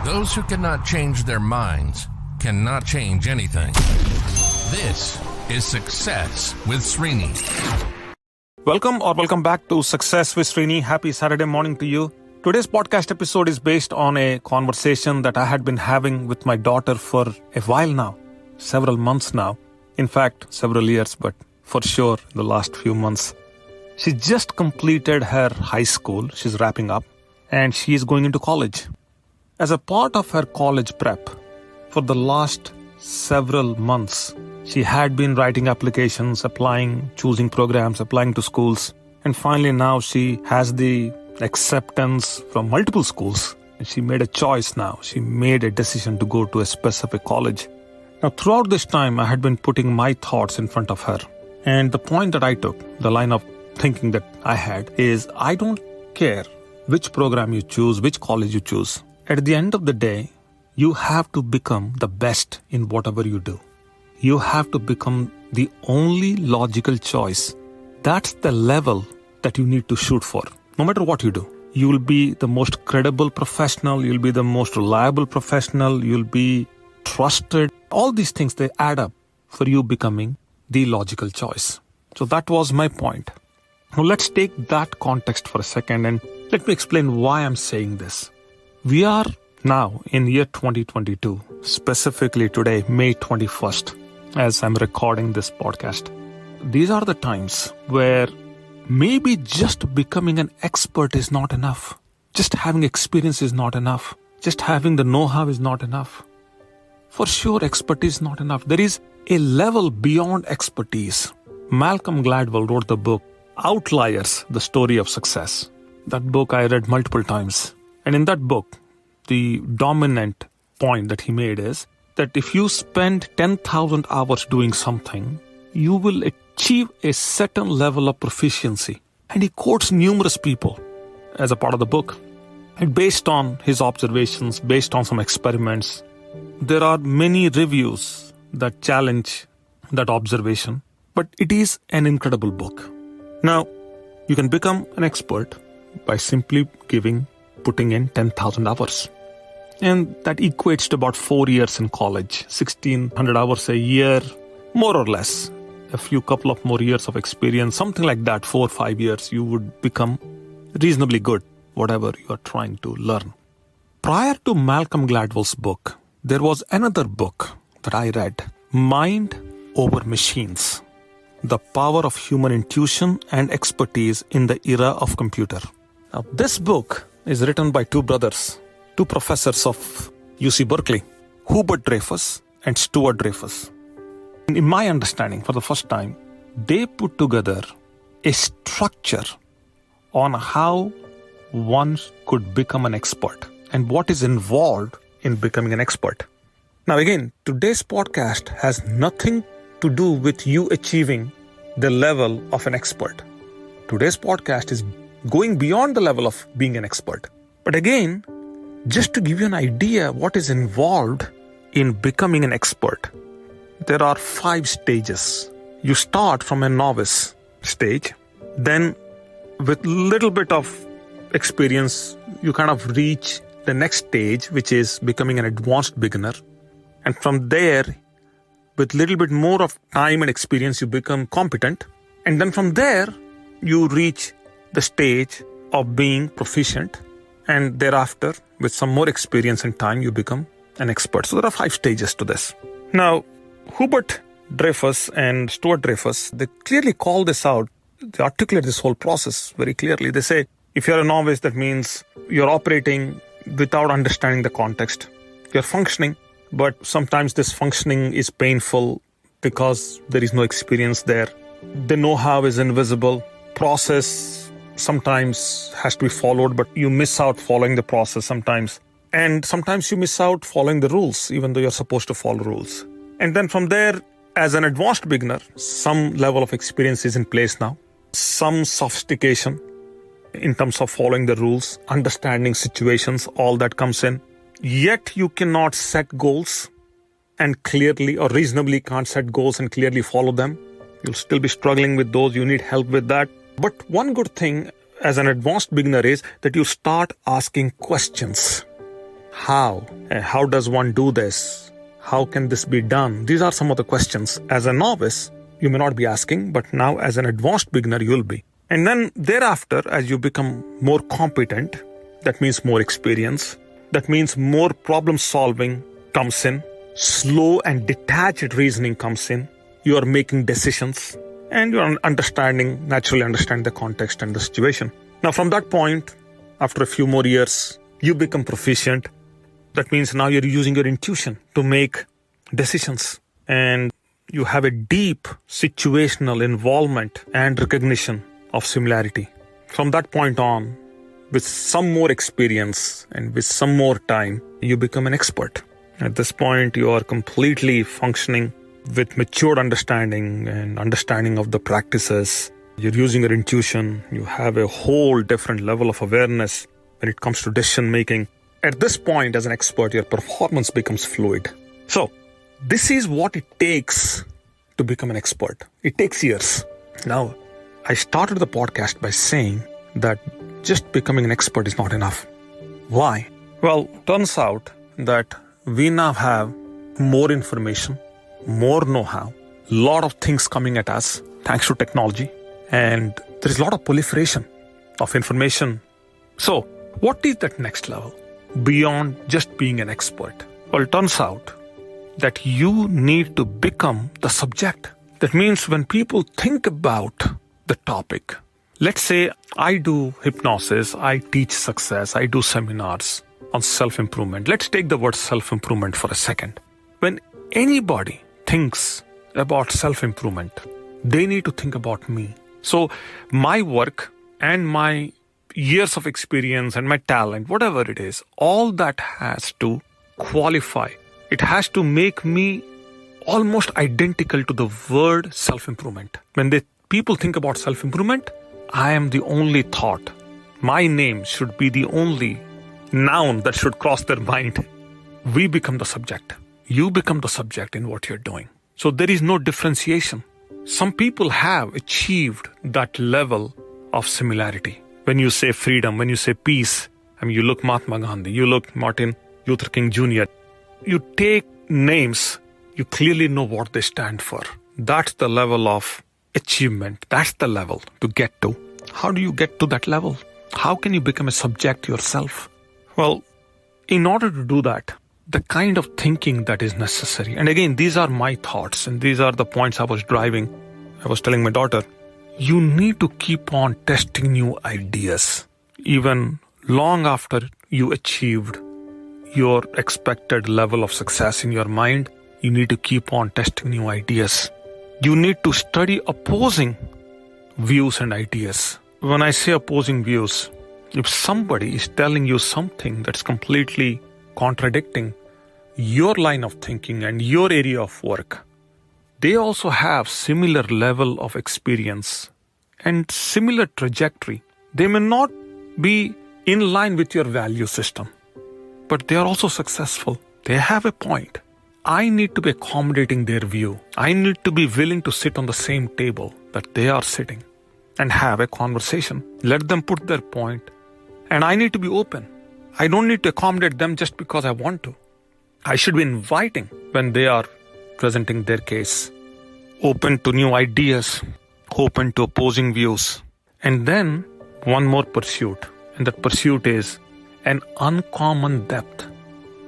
Those who cannot change their minds cannot change anything. This is Success with Srini. Welcome back to Success with Srini. Happy Saturday morning to you. Today's podcast episode is based on a conversation that I had been having with my daughter for a while now, several months now. In fact, several years, but for sure the last few months. She just completed her high school. She's wrapping up and she is going into college. As a part of her college prep, for the last several months, she had been writing applications, applying, choosing programs, applying to schools. And finally now she has the acceptance from multiple schools. She made a choice now. She made a decision to go to a specific college. Now throughout this time, I had been putting my thoughts in front of her. And the point that I took, the line of thinking that I had is, I don't care which program you choose, which college you choose. At the end of the day, you have to become the best in whatever you do. You have to become the only logical choice. That's the level that you need to shoot for. No matter what you do, you will be the most credible professional. You'll be the most reliable professional. You'll be trusted. All these things, they add up for you becoming the logical choice. So that was my point. Now let's take that context for a second and let me explain why I'm saying this. We are now in year 2022, specifically today, May 21st, as I'm recording this podcast. These are the times where maybe just becoming an expert is not enough. Just having experience is not enough. Just having the know-how is not enough. For sure, expertise is not enough. There is a level beyond expertise. Malcolm Gladwell wrote the book, Outliers, The Story of Success. That book I read multiple times. And in that book, the dominant point that he made is that if you spend 10,000 hours doing something, you will achieve a certain level of proficiency. And he quotes numerous people as a part of the book. And based on his observations, based on some experiments, there are many reviews that challenge that observation. But it is an incredible book. Now, you can become an expert by simply putting in 10,000 hours. And that equates to about 4 years in college, 1,600 hours a year, more or less. A couple of more years of experience, something like that, 4 or 5 years, you would become reasonably good, whatever you are trying to learn. Prior to Malcolm Gladwell's book, there was another book that I read, Mind Over Machines, The Power of Human Intuition and Expertise in the Era of Computer. Now, this book is written by two brothers, two professors of UC Berkeley, Hubert Dreyfus and Stuart Dreyfus. In my understanding, for the first time, they put together a structure on how one could become an expert and what is involved in becoming an expert. Now again, today's podcast has nothing to do with you achieving the level of an expert. Today's podcast is going beyond the level of being an expert. But again, just to give you an idea what is involved in becoming an expert, there are 5 stages. You start from a novice stage, then with little bit of experience, you kind of reach the next stage, which is becoming an advanced beginner. And from there, with little bit more of time and experience, you become competent. And then from there, you reach the stage of being proficient. And thereafter, with some more experience and time, you become an expert. So there are 5 stages to this. Now, Hubert Dreyfus and Stuart Dreyfus, they clearly call this out. They articulate this whole process very clearly. They say, if you're a novice, that means you're operating without understanding the context. You're functioning, but sometimes this functioning is painful because there is no experience there. The know-how is invisible. Process sometimes has to be followed, but you miss out following the process sometimes. And sometimes you miss out following the rules, even though you're supposed to follow rules. And then from there, as an advanced beginner, some level of experience is in place now. Some sophistication in terms of following the rules, understanding situations, all that comes in. Yet you cannot set goals and clearly or reasonably can't set goals and clearly follow them. You'll still be struggling with those. You need help with that. But one good thing as an advanced beginner is that you start asking questions. How? How does one do this? How can this be done? These are some of the questions. As a novice, you may not be asking, but now as an advanced beginner, you'll be. And then thereafter, as you become more competent, that means more experience. That means more problem solving comes in. Slow and detached reasoning comes in. You are making decisions and you are naturally understand the context and the situation. Now from that point, after a few more years, you become proficient. That means now you're using your intuition to make decisions. And you have a deep situational involvement and recognition of similarity. From that point on, with some more experience and with some more time, you become an expert. At this point, you are completely functioning with matured understanding and understanding of the practices. You're using your intuition. You have a whole different level of awareness when it comes to decision making. At this point, as an expert, your performance becomes fluid. So, this is what it takes to become an expert. It takes years. Now, I started the podcast by saying that just becoming an expert is not enough. Why? Well, turns out that we now have more information, more know-how, a lot of things coming at us thanks to technology, and there is a lot of proliferation of information. So, what is that next level beyond just being an expert? Well, it turns out that you need to become the subject. That means when people think about the topic, let's say I do hypnosis, I teach success, I do seminars on self-improvement. Let's take the word self-improvement for a second. When anybody thinks about self-improvement, they need to think about me. So my work and my years of experience and my talent, whatever it is, all that has to qualify. It has to make me almost identical to the word self-improvement. When people think about self-improvement, I am the only thought. My name should be the only noun that should cross their mind. We become the subject. You become the subject in what you're doing. So there is no differentiation. Some people have achieved that level of similarity. When you say freedom, when you say peace, you look Mahatma Gandhi, you look Martin Luther King Jr. You take names, you clearly know what they stand for. That's the level of achievement. That's the level to get to. How do you get to that level? How can you become a subject yourself? Well, in order to do that, the kind of thinking that is necessary, and again, these are my thoughts and these are the points I was driving. I was telling my daughter, you need to keep on testing new ideas. Even long after you achieved your expected level of success in your mind, you need to keep on testing new ideas. You need to study opposing views and ideas. When I say opposing views, if somebody is telling you something that's completely contradicting your line of thinking and your area of work, they also have similar level of experience and similar trajectory. They may not be in line with your value system, but they are also successful. They have a point. I need to be accommodating their view. I need to be willing to sit on the same table that they are sitting and have a conversation. Let them put their point. And I need to be open. I don't need to accommodate them just because I want to. I should be inviting when they are presenting their case. Open to new ideas. Open to opposing views. And then one more pursuit. And that pursuit is an uncommon depth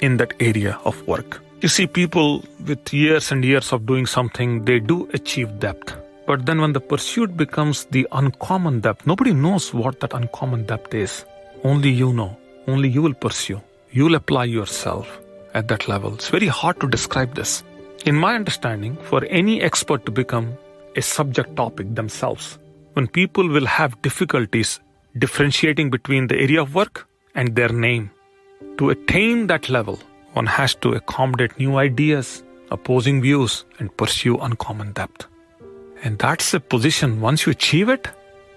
in that area of work. You see, people with years and years of doing something, they do achieve depth. But then when the pursuit becomes the uncommon depth, nobody knows what that uncommon depth is. Only you know. Only you will pursue. You will apply yourself at that level. It's very hard to describe this. In my understanding, for any expert to become a subject topic themselves, when people will have difficulties differentiating between the area of work and their name, to attain that level, one has to accommodate new ideas, opposing views, and pursue uncommon depth. And that's a position, once you achieve it,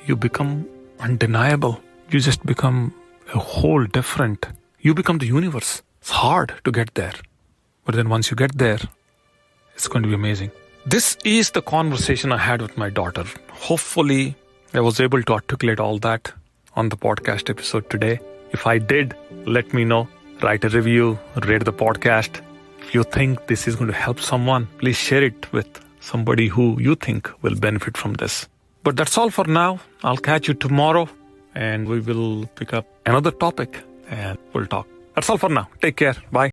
you become undeniable. You just become a whole different, you become the universe. It's hard to get there. But then once you get there, it's going to be amazing. This is the conversation I had with my daughter. Hopefully, I was able to articulate all that on the podcast episode today. If I did, let me know. write a review, rate the podcast. If you think this is going to help someone, please share it with somebody who you think will benefit from this. But that's all for now. I'll catch you tomorrow and we will pick up another topic and we'll talk. That's all for now. Take care. Bye.